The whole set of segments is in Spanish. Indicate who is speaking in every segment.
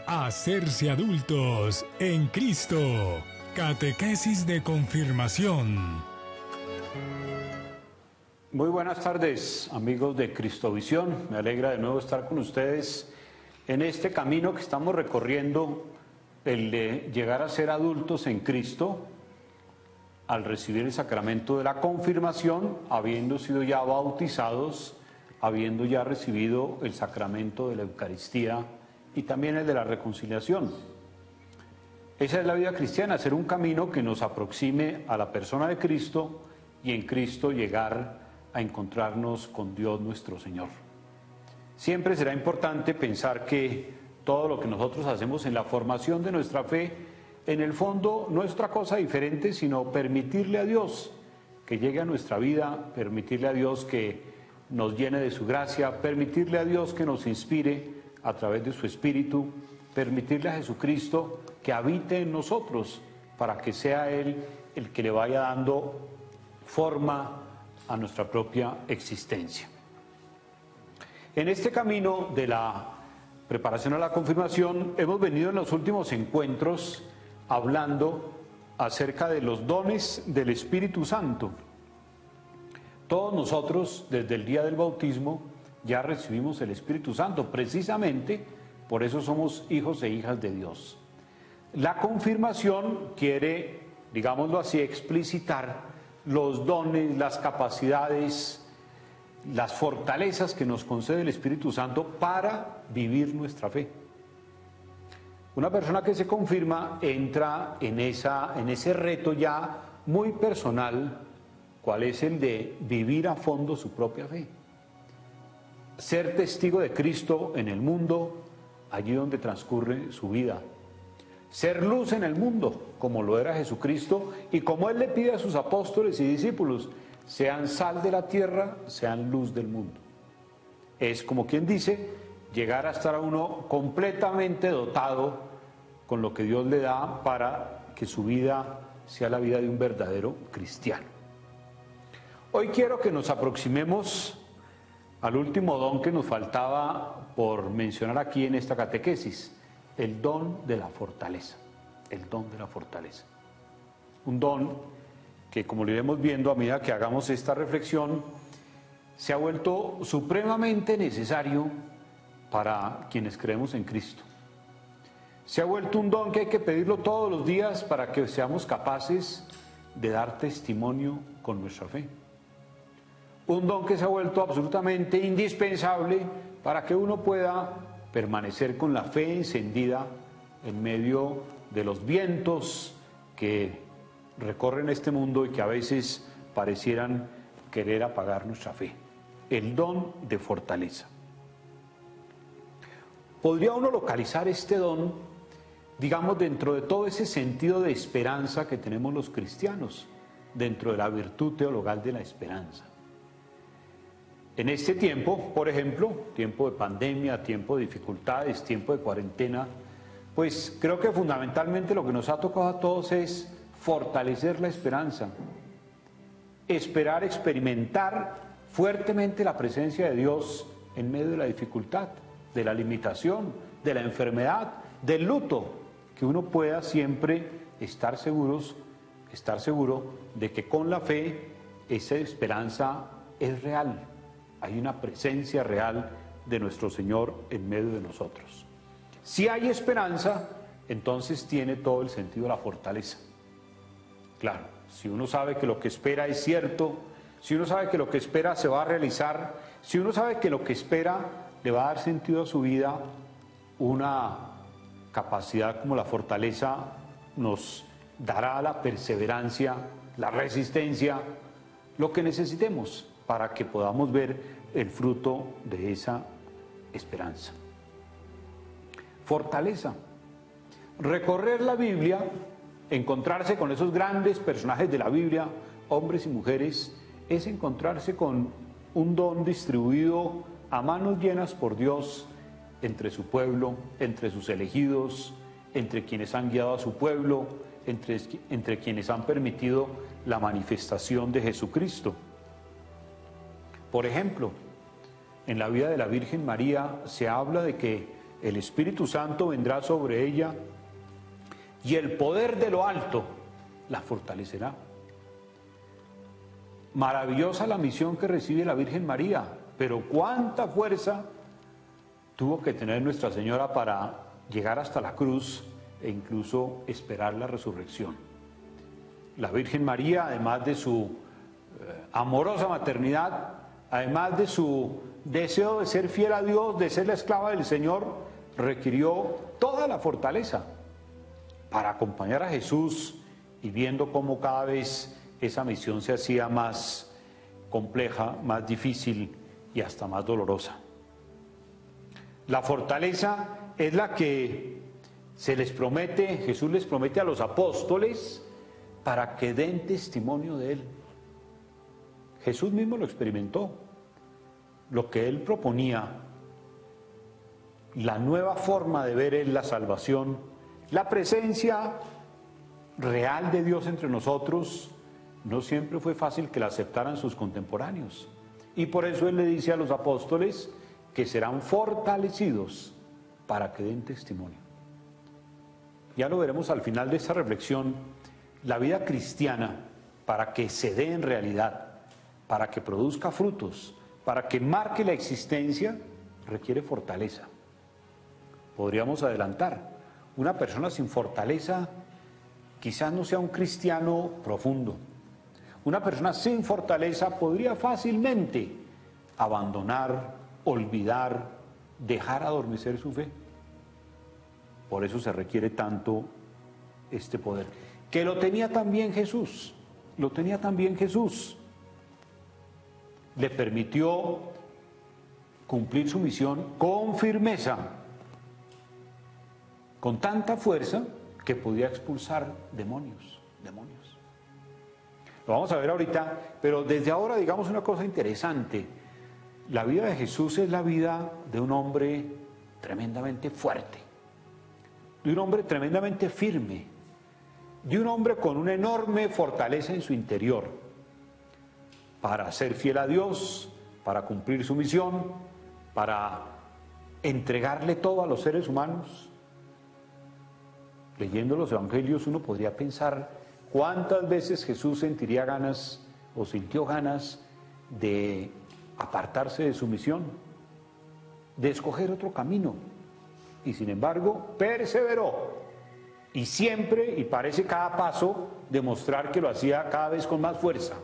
Speaker 1: Hacerse adultos en Cristo. Catequesis de confirmación.
Speaker 2: Muy buenas tardes, amigos de Cristovisión. Me alegra de nuevo estar con ustedes en este camino que estamos recorriendo, el de llegar a ser adultos en Cristo, al recibir el sacramento de la confirmación, habiendo sido ya bautizados, habiendo ya recibido el sacramento de la Eucaristía y también el de la reconciliación. Esa es la vida cristiana, ser un camino que nos aproxime a la persona de Cristo y en Cristo llegar a encontrarnos con Dios nuestro Señor. Siempre será importante pensar que todo lo que nosotros hacemos en la formación de nuestra fe, en el fondo no es otra cosa diferente sino permitirle a Dios que llegue a nuestra vida, permitirle a Dios que nos llene de su gracia, permitirle a Dios que nos inspire a través de su Espíritu, permitirle a Jesucristo que habite en nosotros para que sea Él el que le vaya dando forma a nuestra propia existencia. En este camino de la preparación a la confirmación hemos venido en los últimos encuentros hablando acerca de los dones del Espíritu Santo. Todos nosotros desde el día del bautismo ya recibimos el Espíritu Santo, precisamente por eso somos hijos e hijas de Dios. La confirmación quiere, digámoslo así, explicitar los dones, las capacidades, las fortalezas que nos concede el Espíritu Santo para vivir nuestra fe. Una persona que se confirma entra en ese reto ya muy personal, cuál es el de vivir a fondo su propia fe. Ser testigo de Cristo en el mundo, allí donde transcurre su vida. Ser luz en el mundo, como lo era Jesucristo, y como Él le pide a sus apóstoles y discípulos, sean sal de la tierra, sean luz del mundo. Es como quien dice, llegar a estar a uno completamente dotado con lo que Dios le da para que su vida sea la vida de un verdadero cristiano. Hoy quiero que nos aproximemos al último don que nos faltaba por mencionar aquí en esta catequesis, el don de la fortaleza, el don de la fortaleza. Un don que, como lo iremos viendo a medida que hagamos esta reflexión, se ha vuelto supremamente necesario para quienes creemos en Cristo. Se ha vuelto un don que hay que pedirlo todos los días para que seamos capaces de dar testimonio con nuestra fe. Un don que se ha vuelto absolutamente indispensable para que uno pueda permanecer con la fe encendida en medio de los vientos que recorren este mundo y que a veces parecieran querer apagar nuestra fe. El don de fortaleza. ¿Podría uno localizar este don, digamos, dentro de todo ese sentido de esperanza que tenemos los cristianos, dentro de la virtud teologal de la esperanza? En este tiempo, por ejemplo, tiempo de pandemia, tiempo de dificultades, tiempo de cuarentena, pues creo que fundamentalmente lo que nos ha tocado a todos es fortalecer la esperanza, esperar, experimentar fuertemente la presencia de Dios en medio de la dificultad, de la limitación, de la enfermedad, del luto, que uno pueda siempre estar seguro de que con la fe esa esperanza es real. Hay una presencia real de nuestro Señor en medio de nosotros. Si hay esperanza, entonces tiene todo el sentido de la fortaleza. Claro, si uno sabe que lo que espera es cierto, si uno sabe que lo que espera se va a realizar, si uno sabe que lo que espera le va a dar sentido a su vida, una capacidad como la fortaleza nos dará la perseverancia, la resistencia, lo que necesitemos para que podamos ver el fruto de esa esperanza. Fortaleza. Recorrer la Biblia, encontrarse con esos grandes personajes de la Biblia, hombres y mujeres, es encontrarse con un don distribuido a manos llenas por Dios entre su pueblo, entre sus elegidos, entre quienes han guiado a su pueblo, entre quienes han permitido la manifestación de Jesucristo. Por ejemplo, en la vida de la Virgen María se habla de que el Espíritu Santo vendrá sobre ella y el poder de lo alto la fortalecerá. Maravillosa la misión que recibe la Virgen María, pero cuánta fuerza tuvo que tener Nuestra Señora para llegar hasta la cruz e incluso esperar la resurrección. La Virgen María, además de su amorosa maternidad, además de su deseo de ser fiel a Dios, de ser la esclava del Señor, requirió toda la fortaleza para acompañar a Jesús, y viendo cómo cada vez esa misión se hacía más compleja, más difícil y hasta más dolorosa. La fortaleza es la que se les promete, Jesús les promete a los apóstoles para que den testimonio de Él. Jesús mismo lo experimentó. Lo que Él proponía, la nueva forma de ver Él la salvación, la presencia real de Dios entre nosotros, no siempre fue fácil que la aceptaran sus contemporáneos. Y por eso Él le dice a los apóstoles que serán fortalecidos para que den testimonio. Ya lo veremos al final de esta reflexión. La vida cristiana, para que se dé en realidad, para que produzca frutos, para que marque la existencia, requiere fortaleza. Podríamos adelantar, una persona sin fortaleza quizás no sea un cristiano profundo. Una persona sin fortaleza podría fácilmente abandonar, olvidar, dejar adormecer su fe. Por eso se requiere tanto este poder. Que lo tenía también Jesús, lo tenía también Jesús. Le permitió cumplir su misión con firmeza, con tanta fuerza que podía expulsar demonios. Lo vamos a ver ahorita, pero desde ahora digamos una cosa interesante. La vida de Jesús es la vida de un hombre tremendamente fuerte, de un hombre tremendamente firme, de un hombre con una enorme fortaleza en su interior, para ser fiel a Dios, para cumplir su misión, para entregarle todo a los seres humanos. Leyendo los evangelios uno podría pensar cuántas veces Jesús sentiría ganas o sintió ganas de apartarse de su misión, de escoger otro camino, y sin embargo perseveró, y siempre, y parece cada paso, demostrar que lo hacía cada vez con más fuerza.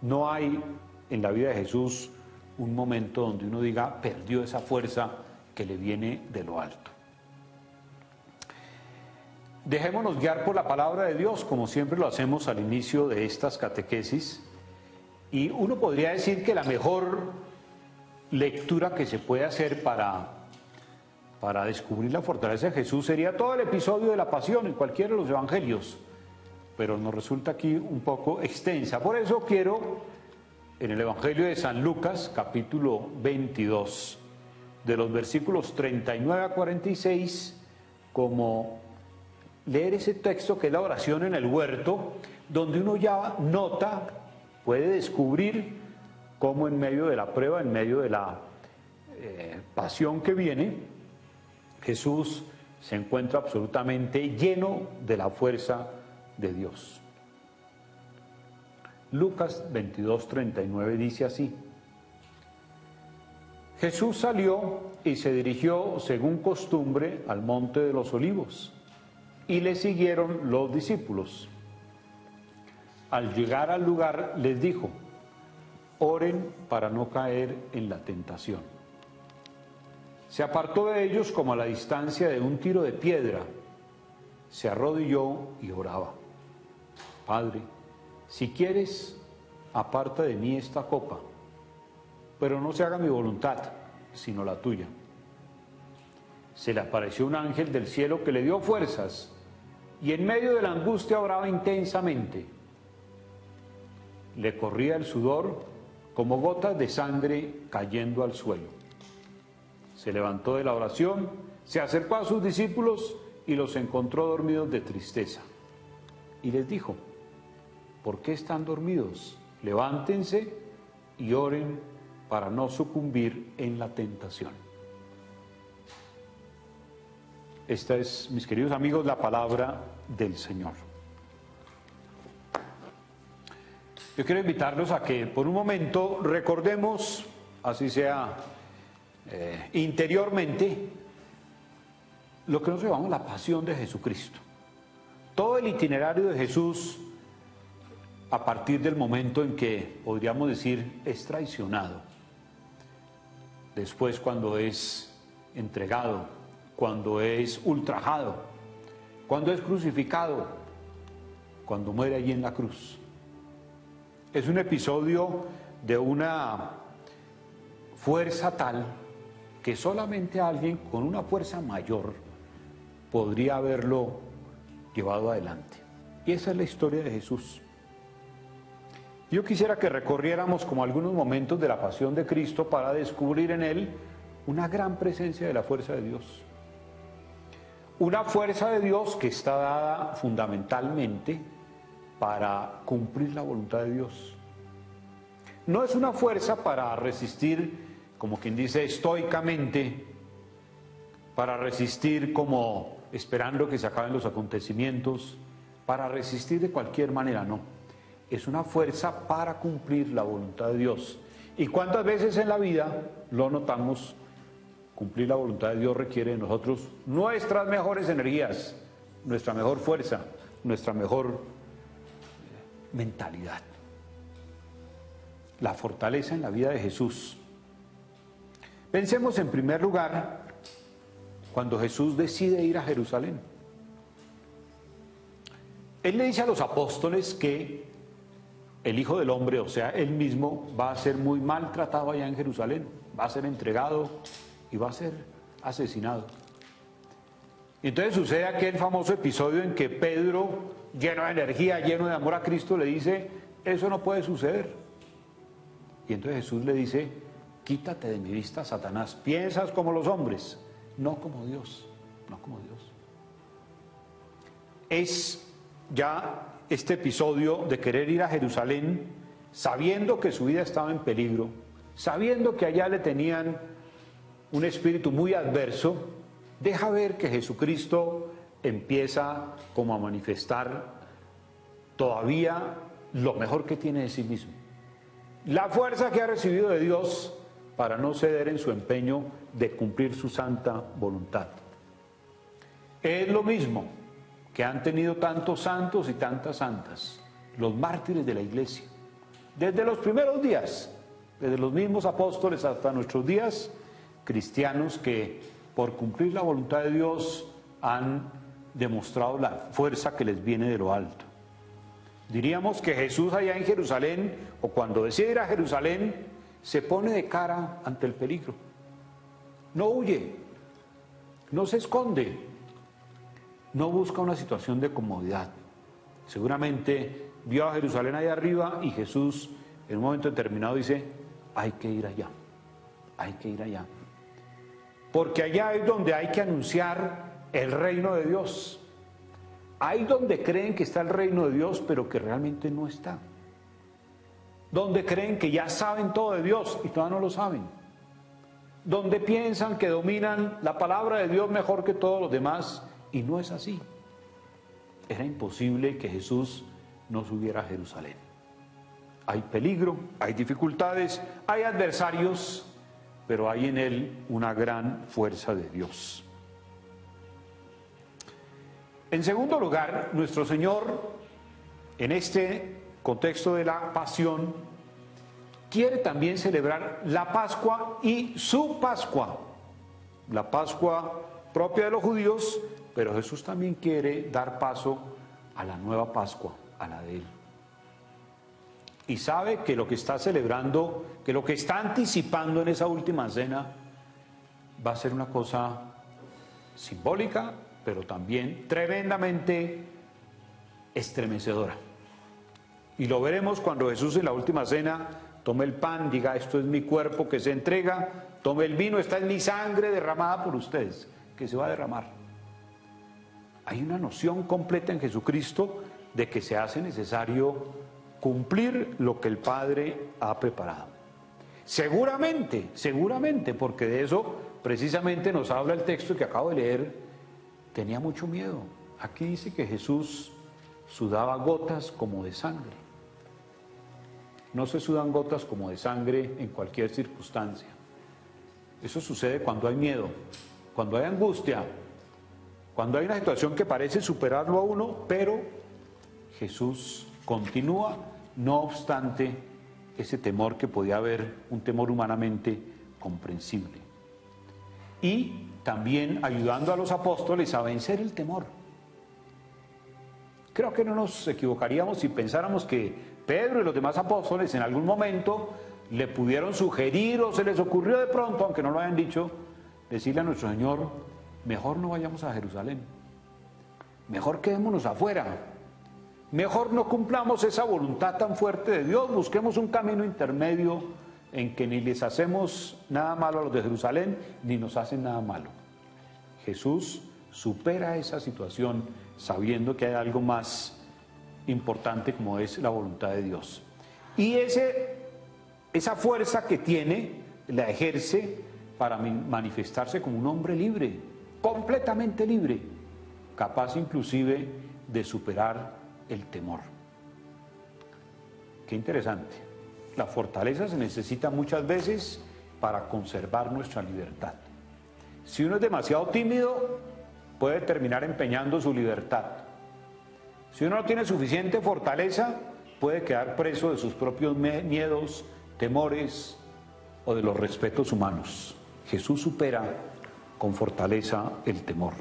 Speaker 2: No hay en la vida de Jesús un momento donde uno diga perdió esa fuerza que le viene de lo alto. Dejémonos guiar por la palabra de Dios, como siempre lo hacemos al inicio de estas catequesis, y uno podría decir que la mejor lectura que se puede hacer para descubrir la fortaleza de Jesús sería todo el episodio de la pasión en cualquiera de los evangelios, pero nos resulta aquí un poco extensa. Por eso quiero, en el Evangelio de San Lucas, capítulo 22, de los versículos 39 a 46, como leer ese texto que es la oración en el huerto, donde uno ya nota, puede descubrir cómo en medio de la prueba, en medio de la pasión que viene, Jesús se encuentra absolutamente lleno de la fuerza de Dios. Lucas 22, 39 dice así: Jesús salió y se dirigió según costumbre al monte de los Olivos, y le siguieron los discípulos. Al llegar al lugar les dijo: oren para no caer en la tentación. Se apartó de ellos como a la distancia de un tiro de piedra, se arrodilló y oraba: Padre, si quieres, aparta de mí esta copa, pero no se haga mi voluntad, sino la tuya. Se le apareció un ángel del cielo que le dio fuerzas, y en medio de la angustia oraba intensamente. Le corría el sudor como gotas de sangre cayendo al suelo. Se levantó de la oración, se acercó a sus discípulos y los encontró dormidos de tristeza. Y les dijo: ¿por qué están dormidos? Levántense y oren para no sucumbir en la tentación. Esta es, mis queridos amigos, la palabra del Señor. Yo quiero invitarlos a que por un momento recordemos, así sea interiormente, lo que nosotros llamamos la pasión de Jesucristo. Todo el itinerario de Jesús a partir del momento en que, podríamos decir, es traicionado. Después cuando es entregado, cuando es ultrajado, cuando es crucificado, cuando muere allí en la cruz. Es un episodio de una fuerza tal que solamente alguien con una fuerza mayor podría haberlo llevado adelante. Y esa es la historia de Jesús. Yo quisiera que recorriéramos como algunos momentos de la pasión de Cristo para descubrir en él una gran presencia de la fuerza de Dios. Una fuerza de Dios que está dada fundamentalmente para cumplir la voluntad de Dios. No es una fuerza para resistir, como quien dice, estoicamente, para resistir como esperando que se acaben los acontecimientos, para resistir de cualquier manera, no. Es una fuerza para cumplir la voluntad de Dios. ¿Y cuántas veces en la vida lo notamos? Cumplir la voluntad de Dios requiere de nosotros nuestras mejores energías, nuestra mejor fuerza, nuestra mejor mentalidad. La fortaleza en la vida de Jesús. Pensemos en primer lugar cuando Jesús decide ir a Jerusalén. Él le dice a los apóstoles que el Hijo del Hombre, o sea, él mismo, va a ser muy maltratado allá en Jerusalén, va a ser entregado y va a ser asesinado. Y entonces sucede aquel famoso episodio en que Pedro, lleno de energía, lleno de amor a Cristo, le dice, eso no puede suceder. Y entonces Jesús le dice, quítate de mi vista, Satanás, piensas como los hombres, no como Dios, no como Dios. Es ya este episodio de querer ir a Jerusalén, sabiendo que su vida estaba en peligro, sabiendo que allá le tenían un espíritu muy adverso, deja ver que Jesucristo empieza como a manifestar todavía lo mejor que tiene de sí mismo. La fuerza que ha recibido de Dios para no ceder en su empeño de cumplir su santa voluntad. Es lo mismo que han tenido tantos santos y tantas santas, los mártires de la iglesia. Desde los primeros días, desde los mismos apóstoles hasta nuestros días, cristianos que por cumplir la voluntad de Dios han demostrado la fuerza que les viene de lo alto. Diríamos que Jesús allá en Jerusalén, o cuando decide ir a Jerusalén, se pone de cara ante el peligro. No huye, no se esconde, no busca una situación de comodidad. Seguramente vio a Jerusalén allá arriba y Jesús en un momento determinado dice, hay que ir allá, hay que ir allá. Porque allá es donde hay que anunciar el reino de Dios. Ahí donde creen que está el reino de Dios, pero que realmente no está. Donde creen que ya saben todo de Dios y todavía no lo saben. Donde piensan que dominan la palabra de Dios mejor que todos los demás y no es así. Era imposible que Jesús no subiera a Jerusalén. Hay peligro, hay dificultades, hay adversarios, pero hay en él una gran fuerza de Dios. En segundo lugar, nuestro Señor, en este contexto de la pasión, quiere también celebrar la Pascua y su Pascua. La Pascua propia de los judíos, pero Jesús también quiere dar paso a la nueva Pascua, a la de él. Y sabe que lo que está celebrando, que lo que está anticipando en esa última cena, va a ser una cosa simbólica, pero también tremendamente estremecedora. Y lo veremos cuando Jesús en la última cena tome el pan, diga, esto es mi cuerpo que se entrega, tome el vino, esta es mi sangre derramada por ustedes, que se va a derramar. Hay una noción completa en Jesucristo de que se hace necesario cumplir lo que el Padre ha preparado. Seguramente, porque de eso precisamente nos habla el texto que acabo de leer, tenía mucho miedo. Aquí dice que Jesús sudaba gotas como de sangre. No se sudan gotas como de sangre en cualquier circunstancia. Eso sucede cuando hay miedo, cuando hay angustia, cuando hay una situación que parece superarlo a uno, pero Jesús continúa, no obstante ese temor que podía haber, un temor humanamente comprensible. Y también ayudando a los apóstoles a vencer el temor. Creo que no nos equivocaríamos si pensáramos que Pedro y los demás apóstoles en algún momento le pudieron sugerir o se les ocurrió de pronto, aunque no lo hayan dicho, decirle a nuestro Señor, mejor no vayamos a Jerusalén, mejor quedémonos afuera, mejor no cumplamos esa voluntad tan fuerte de Dios, busquemos un camino intermedio en que ni les hacemos nada malo a los de Jerusalén, ni nos hacen nada malo. Jesús supera esa situación sabiendo que hay algo más importante como es la voluntad de Dios. Y esa fuerza que tiene, la ejerce para manifestarse como un hombre libre, completamente libre, capaz inclusive de superar el temor. Qué interesante. La fortaleza se necesita muchas veces para conservar nuestra libertad. Si uno es demasiado tímido, puede terminar empeñando su libertad. Si uno no tiene suficiente fortaleza, puede quedar preso de sus propios miedos, temores o de los respetos humanos. Jesús supera con fortaleza el temor.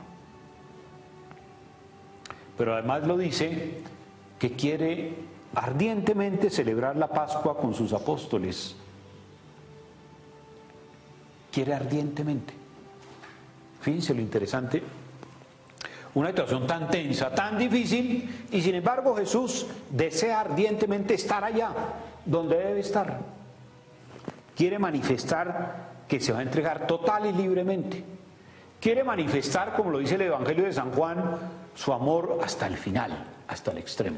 Speaker 2: Pero además lo dice que quiere ardientemente celebrar la Pascua con sus apóstoles. Quiere ardientemente. Fíjense lo interesante. Una situación tan tensa, tan difícil, y sin embargo Jesús desea ardientemente estar allá, donde debe estar. Quiere manifestar que se va a entregar total y libremente. Quiere manifestar, como lo dice el Evangelio de San Juan, su amor hasta el final, hasta el extremo.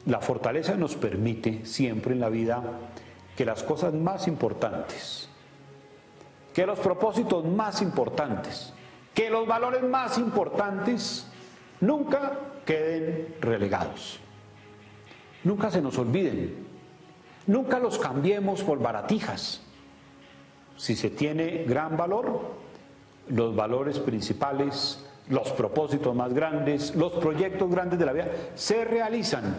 Speaker 2: La fortaleza nos permite siempre en la vida que las cosas más importantes, que los propósitos más importantes, que los valores más importantes nunca queden relegados, nunca se nos olviden, nunca los cambiemos por baratijas. Si se tiene gran valor, los valores principales, los propósitos más grandes, los proyectos grandes de la vida se realizan.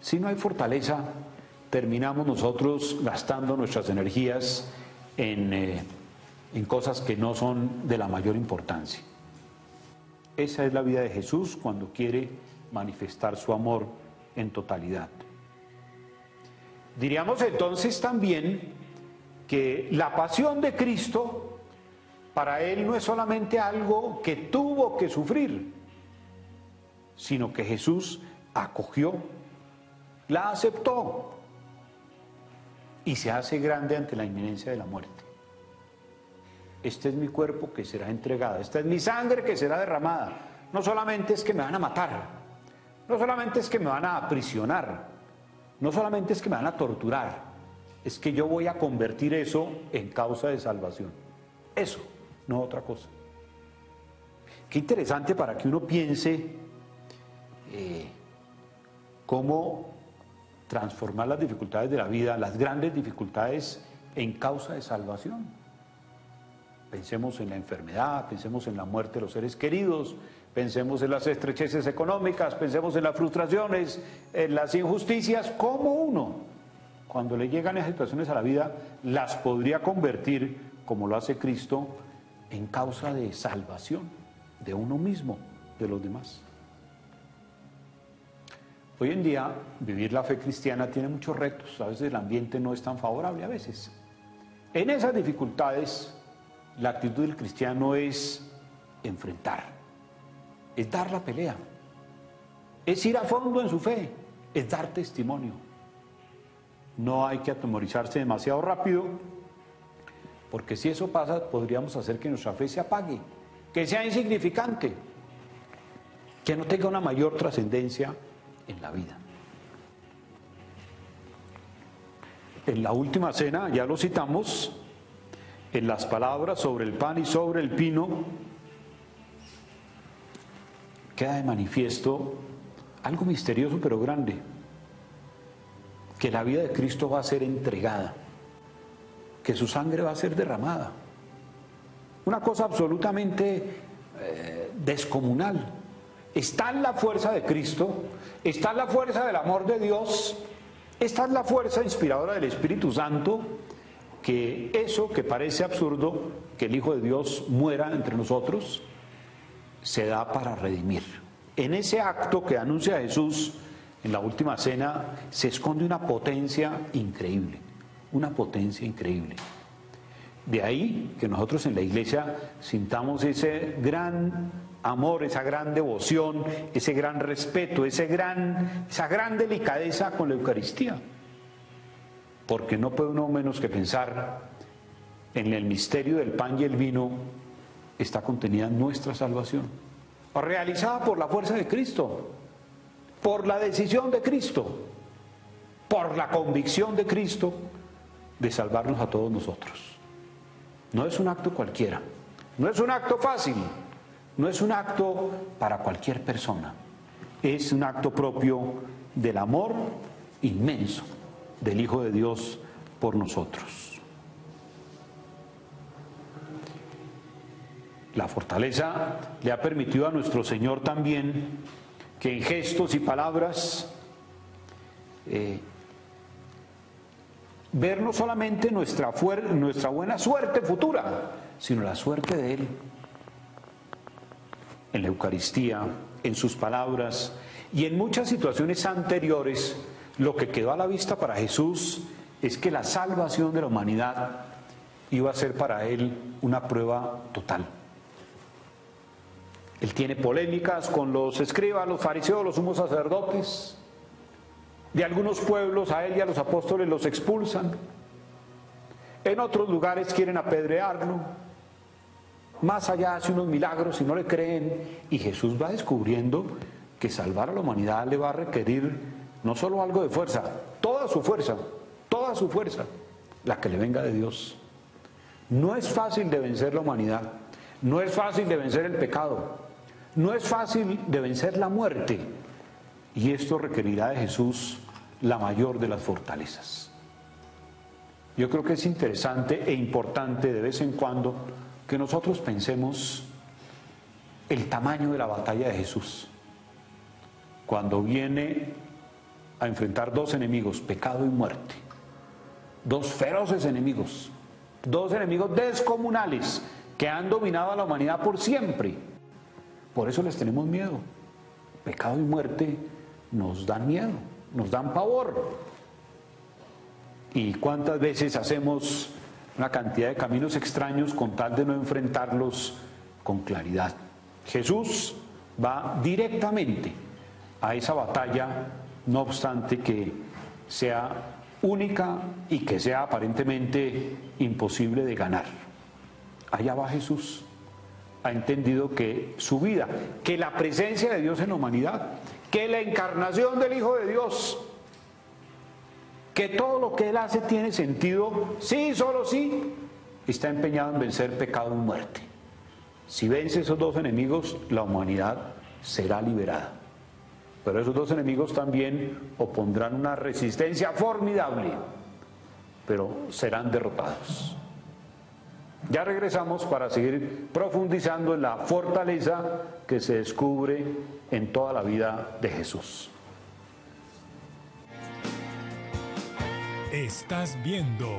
Speaker 2: Si no hay fortaleza, terminamos nosotros gastando nuestras energías en cosas que no son de la mayor importancia. Esa es la vida de Jesús cuando quiere manifestar su amor en totalidad. Diríamos entonces también que la pasión de Cristo para él no es solamente algo que tuvo que sufrir, sino que Jesús acogió, la aceptó y se hace grande ante la inminencia de la muerte. Este es mi cuerpo que será entregado, esta es mi sangre que será derramada. No solamente es que me van a matar, no solamente es que me van a aprisionar, no solamente es que me van a torturar, es que yo voy a convertir eso en causa de salvación. Eso, no otra cosa. Qué interesante para que uno piense cómo transformar las dificultades de la vida, las grandes dificultades, en causa de salvación. Pensemos en la enfermedad, pensemos en la muerte de los seres queridos, pensemos en las estrecheces económicas, pensemos en las frustraciones, en las injusticias. ¿Cómo uno, cuando le llegan esas situaciones a la vida, las podría convertir, como lo hace Cristo, en causa de salvación de uno mismo, de los demás? Hoy en día, vivir la fe cristiana tiene muchos retos. A veces el ambiente no es tan favorable, a veces. En esas dificultades, la actitud del cristiano es enfrentar, es dar la pelea, es ir a fondo en su fe, es dar testimonio. No hay que atemorizarse demasiado rápido, porque si eso pasa, podríamos hacer que nuestra fe se apague, que sea insignificante, que no tenga una mayor trascendencia en la vida. En la última cena, ya lo citamos, en las palabras sobre el pan y sobre el vino, queda de manifiesto algo misterioso pero grande, que la vida de Cristo va a ser entregada, que su sangre va a ser derramada. Una cosa absolutamente descomunal. Está en la fuerza de Cristo, está en la fuerza del amor de Dios, está en la fuerza inspiradora del Espíritu Santo, que eso que parece absurdo, que el Hijo de Dios muera entre nosotros, se da para redimir. En ese acto que anuncia Jesús en la última cena se esconde una potencia increíble, una potencia increíble. De ahí que nosotros en la iglesia sintamos ese gran amor, esa gran devoción, ese gran respeto, esa gran delicadeza con la Eucaristía. Porque no puede uno menos que pensar en el misterio del pan y el vino está contenida nuestra salvación, realizada por la fuerza de Cristo, por la decisión de Cristo, por la convicción de Cristo de salvarnos a todos nosotros. No es un acto cualquiera, no es un acto fácil, no es un acto para cualquier persona, es un acto propio del amor inmenso del Hijo de Dios por nosotros. La fortaleza le ha permitido a nuestro Señor también que en gestos y palabras ver no solamente nuestra buena suerte futura, sino la suerte de Él. En la Eucaristía, en sus palabras y en muchas situaciones anteriores, lo que quedó a la vista para Jesús es que la salvación de la humanidad iba a ser para Él una prueba total. Él tiene polémicas con los escribas, los fariseos, los sumos sacerdotes. De algunos pueblos a él y a los apóstoles los expulsan. En otros lugares quieren apedrearlo. Más allá hace unos milagros y no le creen. Y Jesús va descubriendo que salvar a la humanidad le va a requerir no solo algo de fuerza, toda su fuerza, la que le venga de Dios. No es fácil de vencer la humanidad, no es fácil de vencer el pecado, no es fácil de vencer la muerte. Y esto requerirá de Jesús la mayor de las fortalezas. Yo creo que es interesante e importante de vez en cuando que nosotros pensemos el tamaño de la batalla de Jesús. Cuando viene a enfrentar dos enemigos, pecado y muerte, dos feroces enemigos, dos enemigos descomunales que han dominado a la humanidad por siempre. Por eso les tenemos miedo. Pecado y muerte nos dan miedo, nos dan pavor. Y cuántas veces hacemos una cantidad de caminos extraños con tal de no enfrentarlos con claridad. Jesús va directamente a esa batalla, no obstante que sea única y que sea aparentemente imposible de ganar. Allá va Jesús. Ha entendido que su vida, que la presencia de Dios en la humanidad, que la encarnación del Hijo de Dios, que todo lo que Él hace tiene sentido, sí, solo sí, está empeñado en vencer pecado y muerte. Si vence esos dos enemigos, la humanidad será liberada. Pero esos dos enemigos también opondrán una resistencia formidable, pero serán derrotados. Ya regresamos para seguir profundizando en la fortaleza que se descubre en toda la vida de Jesús.
Speaker 1: Estás viendo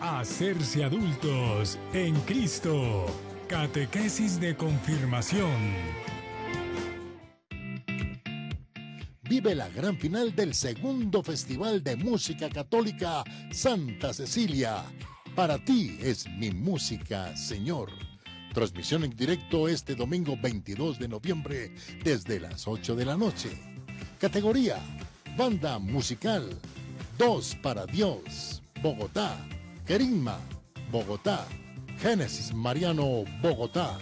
Speaker 1: Hacerse Adultos en Cristo. Catequesis de confirmación.
Speaker 3: Vive la gran final del segundo Festival de Música Católica Santa Cecilia. Para ti es mi música, Señor. Transmisión en directo este domingo 22 de noviembre desde las 8 de la noche. Categoría: Banda Musical. 2 para Dios, Bogotá. Querigma, Bogotá. Génesis Mariano, Bogotá.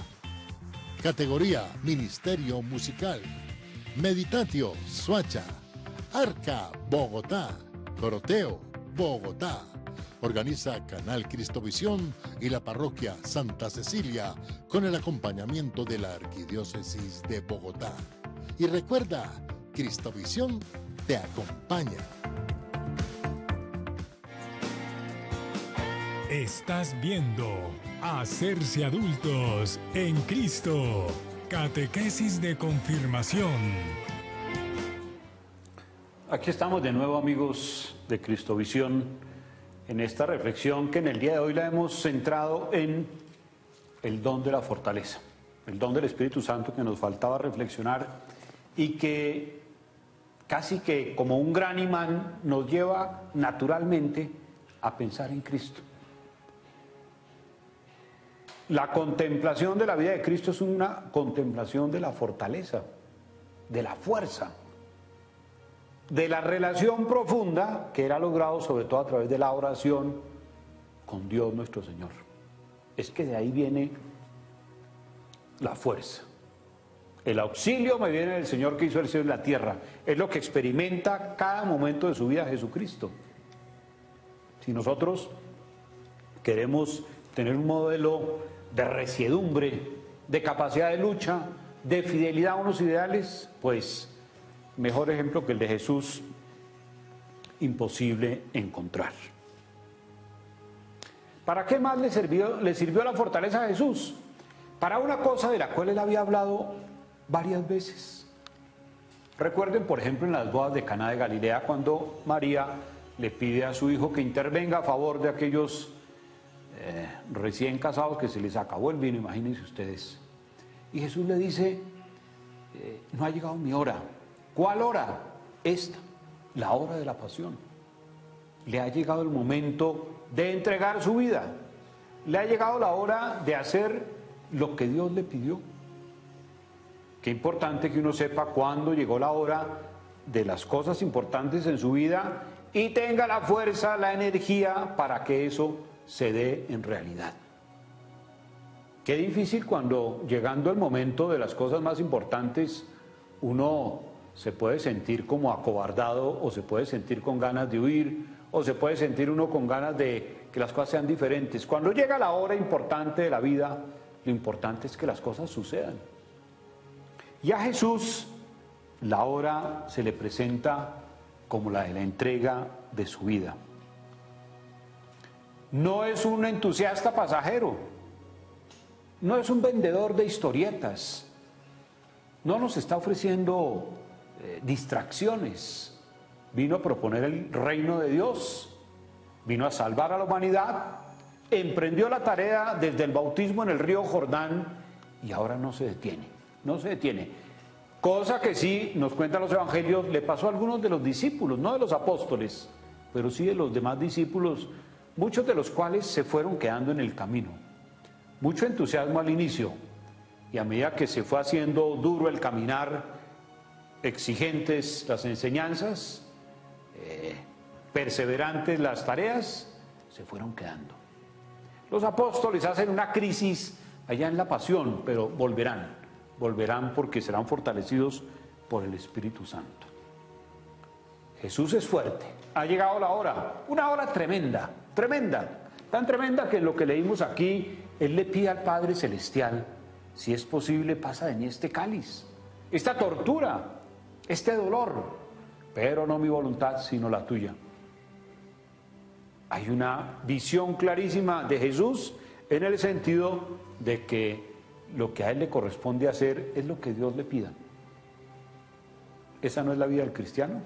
Speaker 3: Categoría: Ministerio Musical. Meditatio, Soacha. Arca, Bogotá. Coroteo, Bogotá. Organiza Canal Cristovisión y la Parroquia Santa Cecilia con el acompañamiento de la Arquidiócesis de Bogotá. Y recuerda, Cristovisión te acompaña.
Speaker 1: Estás viendo Hacerse Adultos en Cristo. Catequesis de confirmación.
Speaker 2: Aquí estamos de nuevo, amigos de Cristovisión, en esta reflexión que en el día de hoy la hemos centrado en el don de la fortaleza, el don del Espíritu Santo que nos faltaba reflexionar y que casi que como un gran imán nos lleva naturalmente a pensar en Cristo. La contemplación de la vida de Cristo es una contemplación de la fortaleza, de la fuerza, de la relación profunda que Él ha logrado sobre todo a través de la oración con Dios nuestro Señor. Es que de ahí viene la fuerza. El auxilio me viene del Señor que hizo el cielo y la tierra. Es lo que experimenta cada momento de su vida Jesucristo. Si nosotros queremos tener un modelo de resiedumbre, de capacidad de lucha, de fidelidad a unos ideales, pues mejor ejemplo que el de Jesús, imposible encontrar. ¿Para qué más le sirvió la fortaleza a Jesús? Para una cosa de la cual Él había hablado varias veces. Recuerden, por ejemplo, en las bodas de Caná de Galilea, cuando María le pide a su hijo que intervenga a favor de aquellos recién casados que se les acabó el vino, imagínense ustedes. Y Jesús le dice, no ha llegado mi hora. ¿Cuál hora? Esta, la hora de la pasión. Le ha llegado el momento de entregar su vida. Le ha llegado la hora de hacer lo que Dios le pidió. Qué importante que uno sepa cuándo llegó la hora de las cosas importantes en su vida y tenga la fuerza, la energía para que eso se dé en realidad. Qué difícil cuando llegando el momento de las cosas más importantes uno se puede sentir como acobardado o se puede sentir con ganas de huir o se puede sentir uno con ganas de que las cosas sean diferentes. Cuando llega la hora importante de la vida, lo importante es que las cosas sucedan. Y a Jesús la hora se le presenta como la de la entrega de su vida. No es un entusiasta pasajero, no es un vendedor de historietas, no nos está ofreciendo distracciones. Vino a proponer el reino de Dios, vino a salvar a la humanidad, emprendió la tarea desde el bautismo en el río Jordán y ahora no se detiene, no se detiene. Cosa que sí, nos cuentan los evangelios, le pasó a algunos de los discípulos, no de los apóstoles, pero sí de los demás discípulos, muchos de los cuales se fueron quedando en el camino. Mucho entusiasmo al inicio y a medida que se fue haciendo duro el caminar, exigentes las enseñanzas, perseverantes las tareas, se fueron quedando. Los apóstoles hacen una crisis allá en la pasión, pero volverán porque serán fortalecidos por el Espíritu Santo. Jesús es fuerte, ha llegado la hora, una hora tremenda, tan tremenda que en lo que leímos aquí, Él le pide al Padre Celestial, si es posible, pasa de mí este cáliz, esta tortura, este dolor, pero no mi voluntad, sino la tuya. Hay una visión clarísima de Jesús en el sentido de que lo que a Él le corresponde hacer es lo que Dios le pida. Esa no es la vida del cristiano,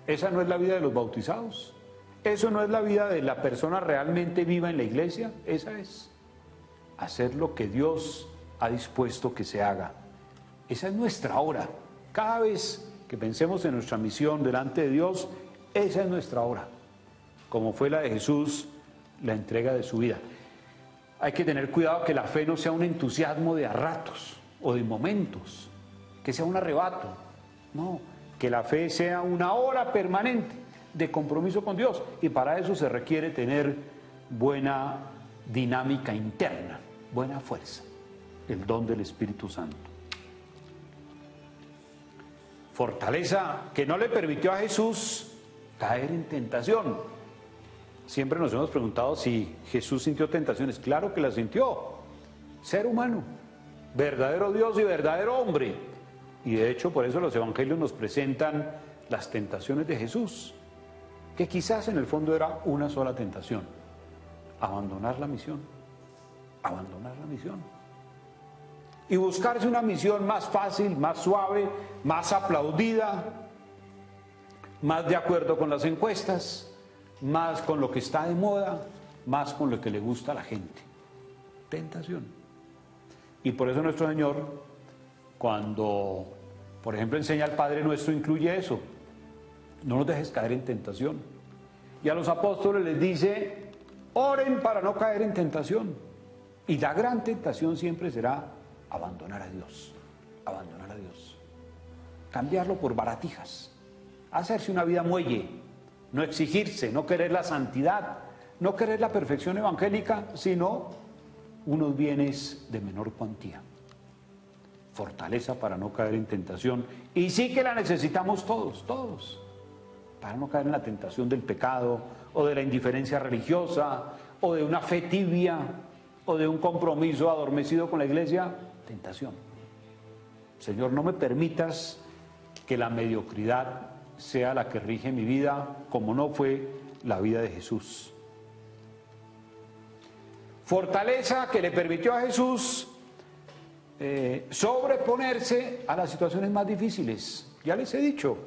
Speaker 2: esa no es la vida de los bautizados, eso no es la vida de la persona realmente viva en la iglesia, esa es hacer lo que Dios ha dispuesto que se haga. Esa es nuestra hora. Cada vez que pensemos en nuestra misión delante de Dios, esa es nuestra hora, como fue la de Jesús, la entrega de su vida. Hay que tener cuidado que la fe no sea un entusiasmo de a ratos o de momentos, que sea un arrebato, no, que la fe sea una hora permanente de compromiso con Dios, y para eso se requiere tener buena dinámica interna, buena fuerza, el don del Espíritu Santo. Fortaleza que no le permitió a Jesús caer en tentación. Siempre nos hemos preguntado si Jesús sintió tentaciones. Claro que las sintió. Ser humano, verdadero Dios y verdadero hombre. Y de hecho por eso los evangelios nos presentan las tentaciones de Jesús, que quizás en el fondo era una sola tentación: abandonar la misión, abandonar la misión. Y buscarse una misión más fácil, más suave, más aplaudida, más de acuerdo con las encuestas, más con lo que está de moda, más con lo que le gusta a la gente. Tentación. Y por eso nuestro Señor, cuando, por ejemplo, enseña al Padre Nuestro, incluye eso: no nos dejes caer en tentación. Y a los apóstoles les dice: oren para no caer en tentación. Y la gran tentación siempre será abandonar a Dios, abandonar a Dios, cambiarlo por baratijas, hacerse una vida muelle, no exigirse, no querer la santidad, no querer la perfección evangélica, sino unos bienes de menor cuantía. Fortaleza para no caer en tentación, y sí que la necesitamos todos, todos, para no caer en la tentación del pecado, o de la indiferencia religiosa, o de una fe tibia, o de un compromiso adormecido con la iglesia. Tentación. Señor, no me permitas que la mediocridad sea la que rige mi vida, como no fue la vida de Jesús. Fortaleza que le permitió a Jesús sobreponerse a las situaciones más difíciles. Ya les he dicho,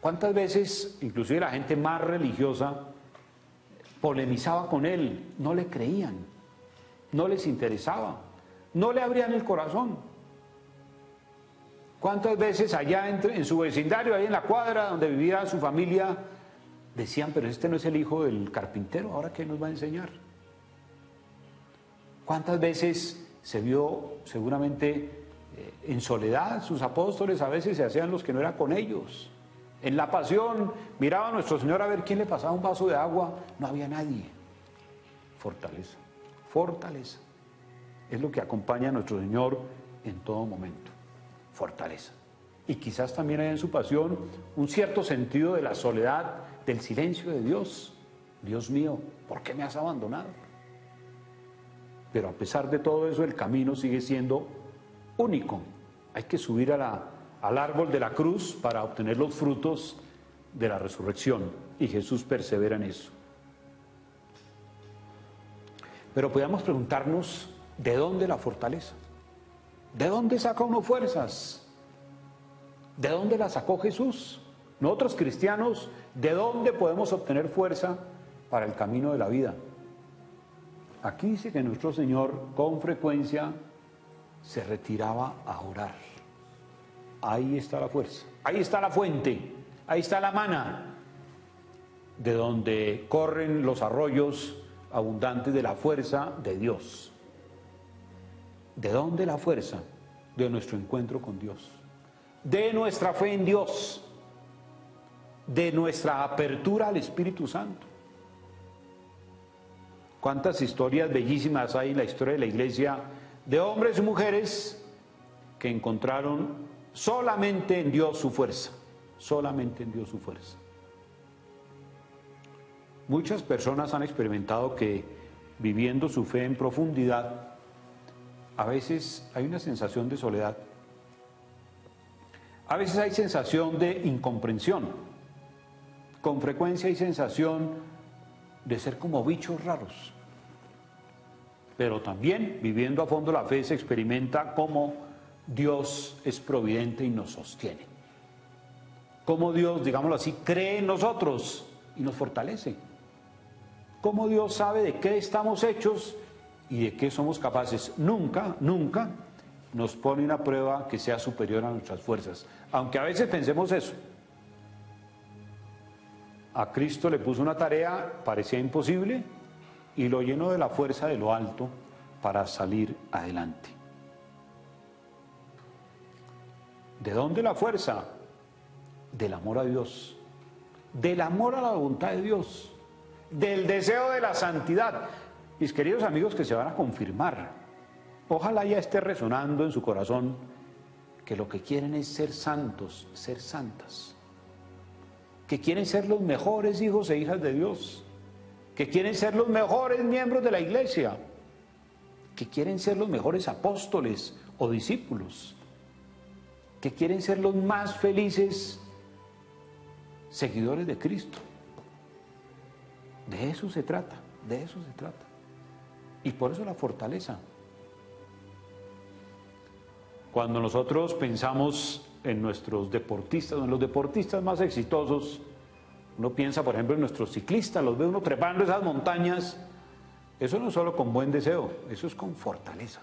Speaker 2: cuántas veces, inclusive la gente más religiosa, polemizaba con él, no le creían, no les interesaba, no le abrían el corazón. ¿Cuántas veces allá en su vecindario, ahí en la cuadra donde vivía su familia, decían: pero este no es el hijo del carpintero, ¿ahora qué nos va a enseñar? ¿Cuántas veces se vio seguramente en soledad? Sus apóstoles a veces se hacían los que no eran con ellos. En la pasión miraba a nuestro Señor a ver quién le pasaba un vaso de agua, no había nadie. Fortaleza, fortaleza. Es lo que acompaña a nuestro Señor en todo momento. Fortaleza. Y quizás también hay en su pasión un cierto sentido de la soledad, del silencio de Dios. Dios mío, ¿por qué me has abandonado? Pero a pesar de todo eso, el camino sigue siendo único. Hay que subir al árbol de la cruz para obtener los frutos de la resurrección. Y Jesús persevera en eso. Pero podemos preguntarnos: ¿de dónde la fortaleza? ¿De dónde saca uno fuerzas? ¿De dónde la sacó Jesús? Nosotros cristianos, ¿de dónde podemos obtener fuerza para el camino de la vida? Aquí dice que nuestro Señor con frecuencia se retiraba a orar. Ahí está la fuerza, ahí está la fuente, ahí está la mana, de donde corren los arroyos abundantes de la fuerza de Dios. ¿De dónde la fuerza? De nuestro encuentro con Dios, de nuestra fe en Dios, de nuestra apertura al Espíritu Santo. Cuántas historias bellísimas hay en la historia de la iglesia, de hombres y mujeres que encontraron solamente en Dios su fuerza, solamente en Dios su fuerza. Muchas personas han experimentado que, viviendo su fe en profundidad, a veces hay una sensación de soledad, a veces hay sensación de incomprensión, con frecuencia hay sensación de ser como bichos raros. Pero también, viviendo a fondo la fe, se experimenta cómo Dios es providente y nos sostiene. Cómo Dios, digámoslo así, cree en nosotros y nos fortalece. Cómo Dios sabe de qué estamos hechos y de qué somos capaces. Nunca, nunca nos pone una prueba que sea superior a nuestras fuerzas. Aunque a veces pensemos eso. A Cristo le puso una tarea, parecía imposible, y lo llenó de la fuerza de lo alto para salir adelante. ¿De dónde la fuerza? Del amor a Dios, del amor a la voluntad de Dios, del deseo de la santidad. Mis queridos amigos que se van a confirmar, ojalá ya esté resonando en su corazón que lo que quieren es ser santos, ser santas, que quieren ser los mejores hijos e hijas de Dios, que quieren ser los mejores miembros de la iglesia, que quieren ser los mejores apóstoles o discípulos, que quieren ser los más felices seguidores de Cristo. De eso se trata, de eso se trata. Y por eso la fortaleza. Cuando nosotros pensamos en nuestros deportistas, en los deportistas más exitosos, uno piensa, por ejemplo, en nuestros ciclistas, los ve uno trepando esas montañas. Eso no es solo con buen deseo, eso es con fortaleza.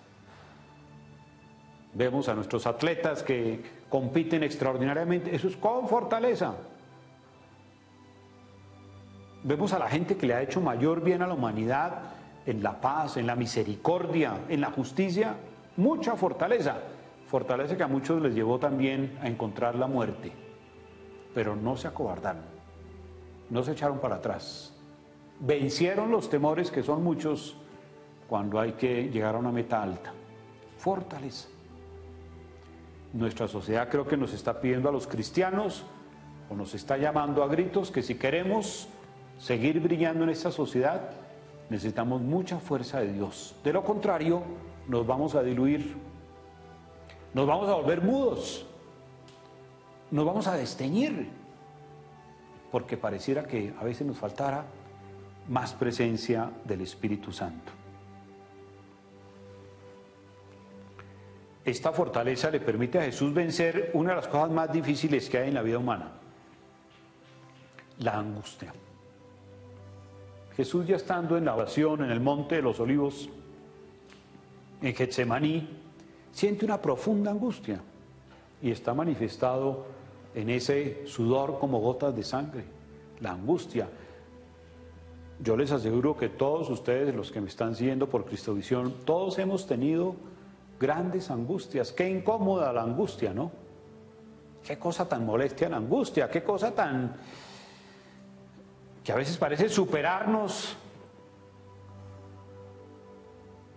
Speaker 2: Vemos a nuestros atletas que compiten extraordinariamente, eso es con fortaleza. Vemos a la gente que le ha hecho mayor bien a la humanidad en la paz, en la misericordia, en la justicia, mucha fortaleza. Fortaleza que a muchos les llevó también a encontrar la muerte, pero no se acobardaron, no se echaron para atrás. Vencieron los temores, que son muchos, cuando hay que llegar a una meta alta. Fortaleza. Nuestra sociedad creo que nos está pidiendo a los cristianos, o nos está llamando a gritos, que si queremos seguir brillando en esta sociedad, necesitamos mucha fuerza de Dios. De lo contrario, nos vamos a diluir, nos vamos a volver mudos, nos vamos a desteñir, porque pareciera que a veces nos faltara más presencia del Espíritu Santo. Esta fortaleza le permite a Jesús vencer una de las cosas más difíciles que hay en la vida humana, la angustia. Jesús, ya estando en la oración en el Monte de los Olivos, en Getsemaní, siente una profunda angustia y está manifestado en ese sudor como gotas de sangre, la angustia. Yo les aseguro que todos ustedes, los que me están siguiendo por Cristovisión, todos hemos tenido grandes angustias. Qué incómoda la angustia, ¿no? Qué cosa tan molestia la angustia, qué cosa tan... que a veces parece superarnos.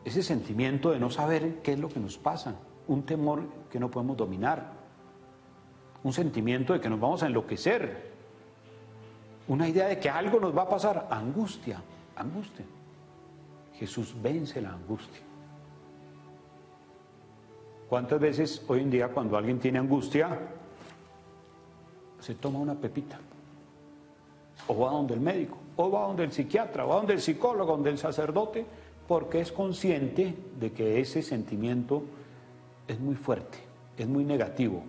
Speaker 2: Ese sentimiento de no saber qué es lo que nos pasa, un temor que no podemos dominar, un sentimiento de que nos vamos a enloquecer, una idea de que algo nos va a pasar, angustia, angustia. Jesús vence la angustia. ¿Cuántas veces hoy en día cuando alguien tiene angustia se toma una pepita? O va donde el médico, o va donde el psiquiatra, o va donde el psicólogo, donde el sacerdote, porque es consciente de que ese sentimiento es muy fuerte, es muy negativo.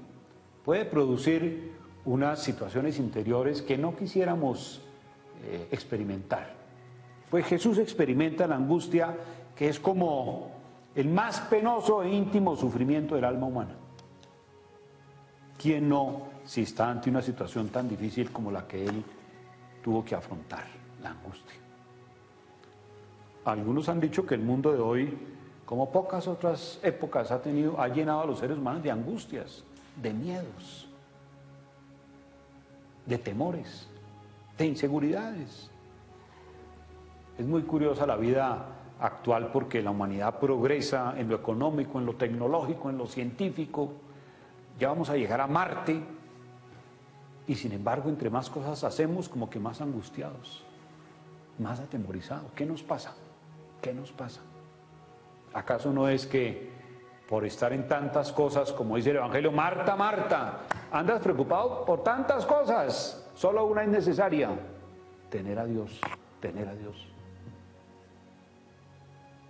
Speaker 2: Puede producir unas situaciones interiores que no quisiéramos experimentar. Pues Jesús experimenta la angustia, que es como el más penoso e íntimo sufrimiento del alma humana. ¿Quién no, si está ante una situación tan difícil como la que él tuvo que afrontar, la angustia? Algunos han dicho que el mundo de hoy, como pocas otras épocas, ha llenado a los seres humanos de angustias, de miedos, de temores, de inseguridades. Es muy curiosa la vida actual porque la humanidad progresa en lo económico, en lo tecnológico, en lo científico. Ya vamos a llegar a Marte y sin embargo, entre más cosas hacemos, como que más angustiados, más atemorizados. ¿Qué nos pasa? ¿Qué nos pasa? ¿Acaso no es que por estar en tantas cosas, como dice el Evangelio, Marta, Marta, andas preocupado por tantas cosas, solo una es necesaria, tener a Dios, tener a Dios?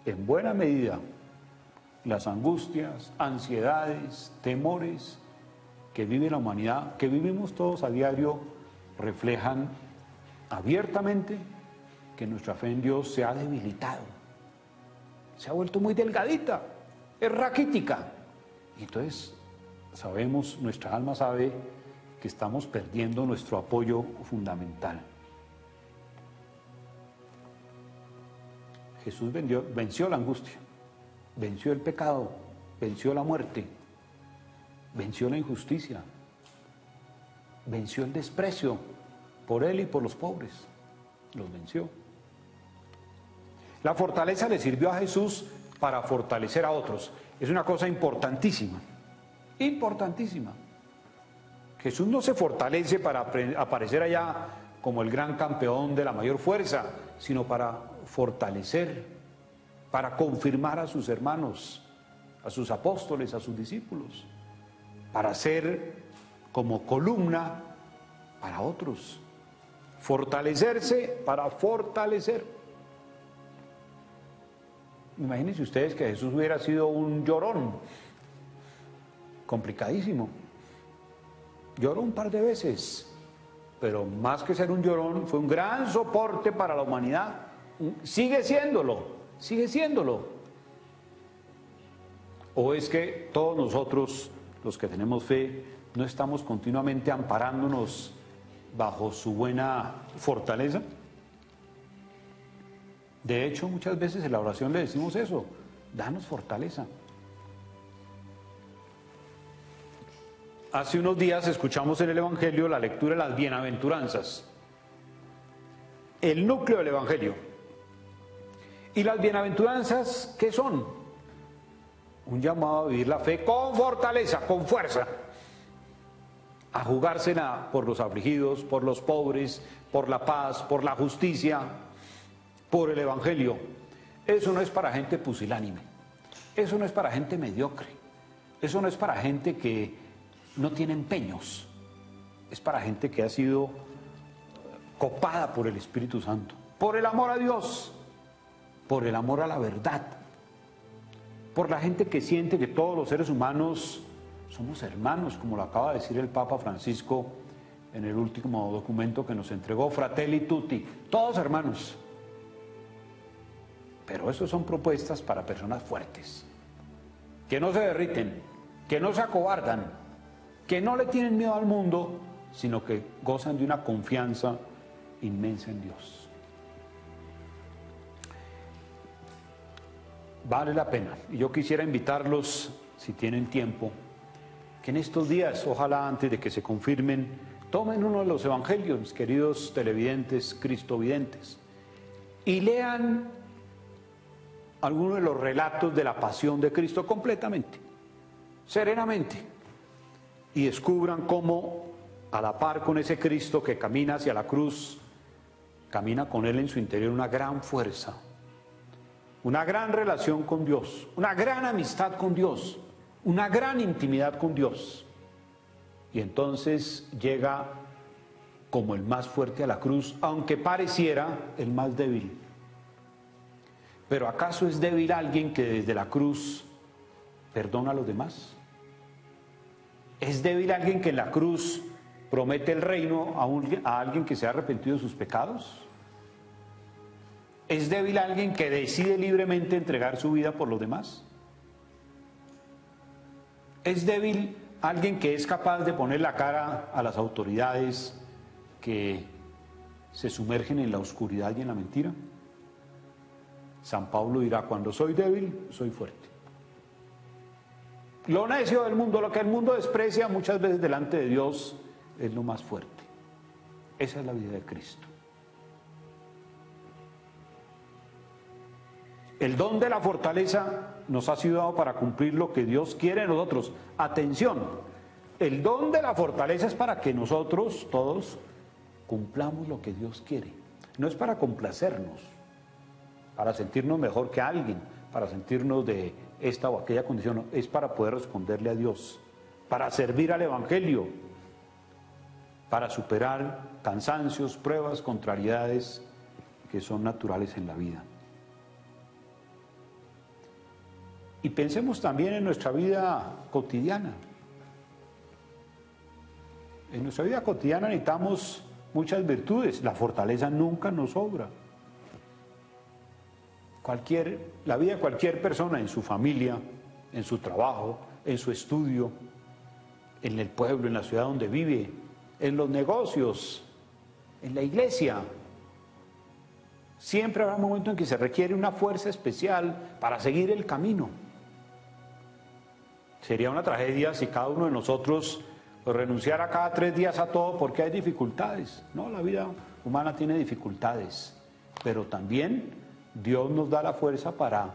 Speaker 2: En buena medida, las angustias, ansiedades, temores que vive la humanidad, que vivimos todos a diario, reflejan abiertamente que nuestra fe en Dios se ha debilitado, se ha vuelto muy delgadita, es raquítica. Y entonces sabemos, nuestra alma sabe que estamos perdiendo nuestro apoyo fundamental. Jesús venció la angustia, venció el pecado, venció la muerte, venció la injusticia, venció el desprecio por él y por los pobres, los venció. La fortaleza le sirvió a Jesús para fortalecer a otros. Es una cosa importantísima, importantísima. Jesús no se fortalece para aparecer allá como el gran campeón de la mayor fuerza, sino para fortalecer, para confirmar a sus hermanos, a sus apóstoles, a sus discípulos, para ser como columna para otros, fortalecerse para fortalecer. Imagínense ustedes que Jesús hubiera sido un llorón, complicadísimo. Lloró un par de veces, pero más que ser un llorón, fue un gran soporte para la humanidad. Sigue siéndolo, sigue siéndolo. ¿O es que todos nosotros, los que tenemos fe, no estamos continuamente amparándonos bajo su buena fortaleza? De hecho, muchas veces en la oración le decimos eso: danos fortaleza. Hace unos días escuchamos en el Evangelio la lectura de las bienaventuranzas, el núcleo del Evangelio. ¿Y las bienaventuranzas qué son? Un llamado a vivir la fe con fortaleza, con fuerza, a jugársela por los afligidos, por los pobres, por la paz, por la justicia, por el Evangelio. Eso no es para gente pusilánime, eso no es para gente mediocre, eso no es para gente que no tiene empeños, es para gente que ha sido copada por el Espíritu Santo, por el amor a Dios, por el amor a la verdad, por la gente que siente que todos los seres humanos somos hermanos, como lo acaba de decir el Papa Francisco en el último documento que nos entregó, Fratelli Tutti, todos hermanos. Pero eso son propuestas para personas fuertes, que no se derriten, que no se acobardan, que no le tienen miedo al mundo, sino que gozan de una confianza inmensa en Dios. Vale la pena. Y yo quisiera invitarlos, si tienen tiempo, que en estos días, ojalá antes de que se confirmen, tomen uno de los evangelios, mis queridos televidentes, cristovidentes, y lean algunos de los relatos de la pasión de Cristo completamente, serenamente, y descubran cómo, a la par con ese Cristo que camina hacia la cruz, camina con Él en su interior una gran fuerza, una gran relación con Dios, una gran amistad con Dios, una gran intimidad con Dios. Y entonces llega como el más fuerte a la cruz, aunque pareciera el más débil. Pero ¿acaso es débil alguien que desde la cruz perdona a los demás? ¿Es débil alguien que en la cruz promete el reino a alguien que se ha arrepentido de sus pecados? ¿Es débil alguien que decide libremente entregar su vida por los demás? ¿Es débil alguien que es capaz de poner la cara a las autoridades que se sumergen en la oscuridad y en la mentira? San Pablo dirá: cuando soy débil, soy fuerte. Lo necio del mundo, lo que el mundo desprecia muchas veces delante de Dios, es lo más fuerte. Esa es la vida de Cristo. El don de la fortaleza nos ha sido dado para cumplir lo que Dios quiere de nosotros. Atención, el don de la fortaleza es para que nosotros todos cumplamos lo que Dios quiere. No es para complacernos, para sentirnos mejor que alguien, para sentirnos de esta o aquella condición, no, es para poder responderle a Dios, para servir al Evangelio, para superar cansancios, pruebas, contrariedades que son naturales en la vida. Y pensemos también en nuestra vida cotidiana. En nuestra vida cotidiana necesitamos muchas virtudes, la fortaleza nunca nos sobra. La vida de cualquier persona, en su familia, en su trabajo, en su estudio, en el pueblo, en la ciudad donde vive, en los negocios, en la iglesia. Siempre habrá un momento en que se requiere una fuerza especial para seguir el camino. Sería una tragedia si cada uno de nosotros renunciara cada 3 días a todo porque hay dificultades. No, la vida humana tiene dificultades, pero también Dios nos da la fuerza para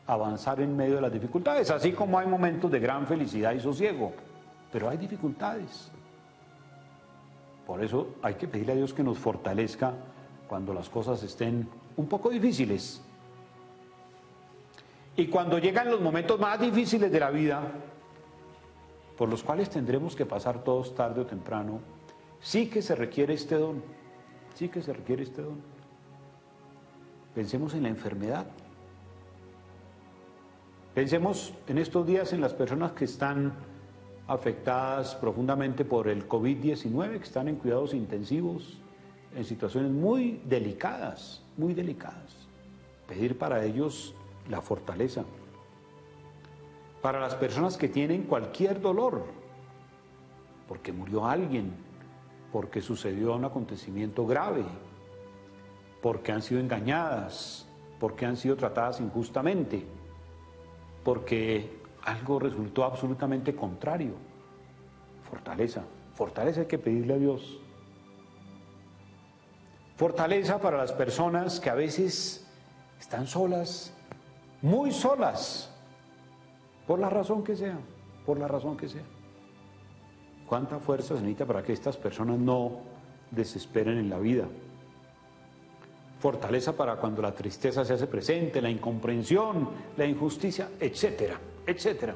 Speaker 2: avanzar en medio de las dificultades, así como hay momentos de gran felicidad y sosiego, pero hay dificultades. Por eso hay que pedirle a Dios que nos fortalezca cuando las cosas estén un poco difíciles. Y cuando llegan los momentos más difíciles de la vida, por los cuales tendremos que pasar todos tarde o temprano, sí que se requiere este don, sí que se requiere este don. Pensemos en la enfermedad. Pensemos en estos días en las personas que están afectadas profundamente por el COVID-19, que están en cuidados intensivos, en situaciones muy delicadas, muy delicadas. Pedir para ellos la fortaleza. Para las personas que tienen cualquier dolor, porque murió alguien, porque sucedió un acontecimiento grave, porque han sido engañadas, porque han sido tratadas injustamente, porque algo resultó absolutamente contrario. Fortaleza, fortaleza hay que pedirle a Dios. Fortaleza para las personas que a veces están solas, muy solas, por la razón que sea, por la razón que sea. ¿Cuánta fuerza se necesita para que estas personas no desesperen en la vida? Fortaleza para cuando la tristeza se hace presente, la incomprensión, la injusticia, etcétera, etcétera.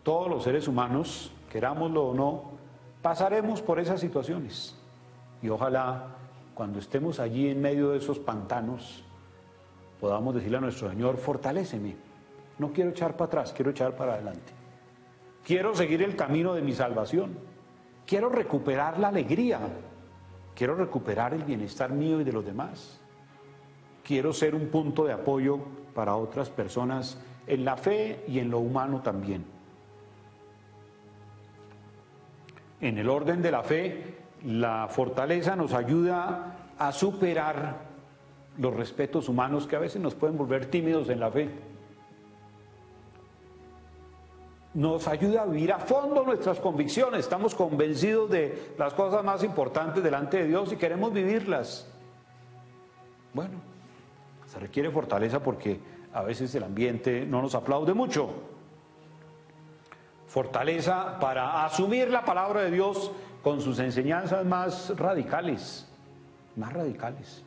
Speaker 2: Todos los seres humanos, querámoslo o no, pasaremos por esas situaciones. Y ojalá, cuando estemos allí en medio de esos pantanos, podamos decirle a nuestro Señor, fortaléceme. No quiero echar para atrás, quiero echar para adelante. Quiero seguir el camino de mi salvación. Quiero recuperar la alegría. Quiero recuperar el bienestar mío y de los demás. Quiero ser un punto de apoyo para otras personas en la fe y en lo humano también. En el orden de la fe, la fortaleza nos ayuda a superar los respetos humanos que a veces nos pueden volver tímidos en la fe. Nos ayuda a vivir a fondo nuestras convicciones. Estamos convencidos de las cosas más importantes delante de Dios y queremos vivirlas. Bueno, se requiere fortaleza porque a veces el ambiente no nos aplaude mucho. Fortaleza para asumir la palabra de Dios con sus enseñanzas más radicales, más radicales.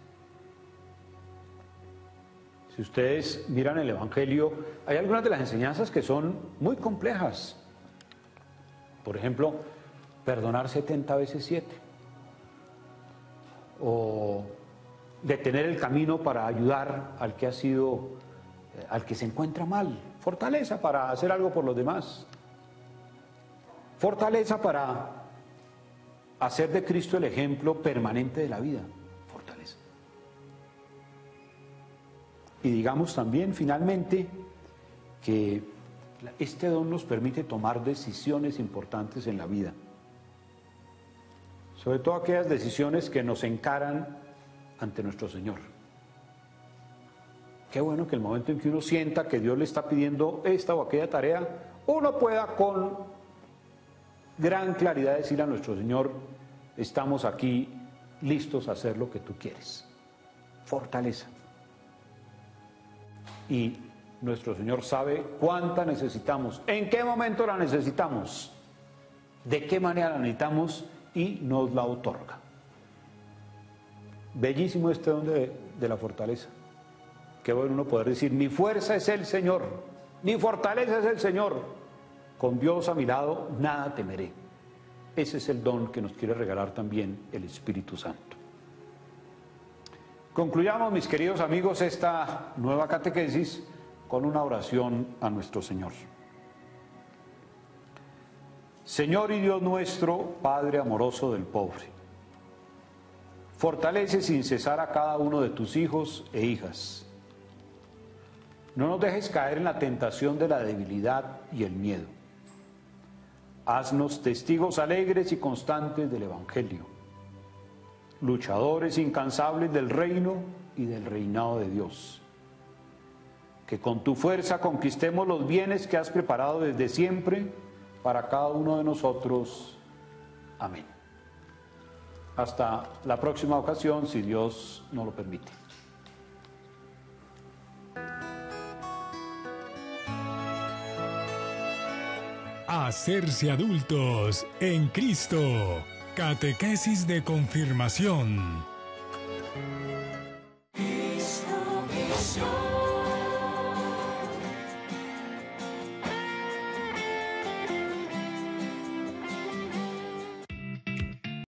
Speaker 2: Si ustedes miran el Evangelio, hay algunas de las enseñanzas que son muy complejas. Por ejemplo, perdonar 70 veces 7. O detener el camino para ayudar al que al que se encuentra mal. Fortaleza para hacer algo por los demás. Fortaleza para hacer de Cristo el ejemplo permanente de la vida. Fortaleza. Y digamos también, finalmente, que este don nos permite tomar decisiones importantes en la vida. Sobre todo aquellas decisiones que nos encaran ante nuestro Señor. Qué bueno que el momento en que uno sienta que Dios le está pidiendo esta o aquella tarea, uno pueda con gran claridad decir a nuestro Señor, estamos aquí listos a hacer lo que tú quieres. Fortaleza. Y nuestro Señor sabe cuánta necesitamos, en qué momento la necesitamos, de qué manera la necesitamos y nos la otorga. Bellísimo este don de la fortaleza. Qué bueno uno poder decir, mi fuerza es el Señor, mi fortaleza es el Señor. Con Dios a mi lado, nada temeré. Ese es el don que nos quiere regalar también el Espíritu Santo. Concluyamos, mis queridos amigos, esta nueva catequesis con una oración a nuestro Señor. Señor y Dios nuestro, Padre amoroso del pobre, fortalece sin cesar a cada uno de tus hijos e hijas. No nos dejes caer en la tentación de la debilidad y el miedo. Haznos testigos alegres y constantes del Evangelio, luchadores incansables del reino y del reinado de Dios. Que con tu fuerza conquistemos los bienes que has preparado desde siempre para cada uno de nosotros. Amén. Hasta la próxima ocasión, si Dios nos lo permite.
Speaker 1: Hacerse adultos en Cristo. Catequesis de confirmación.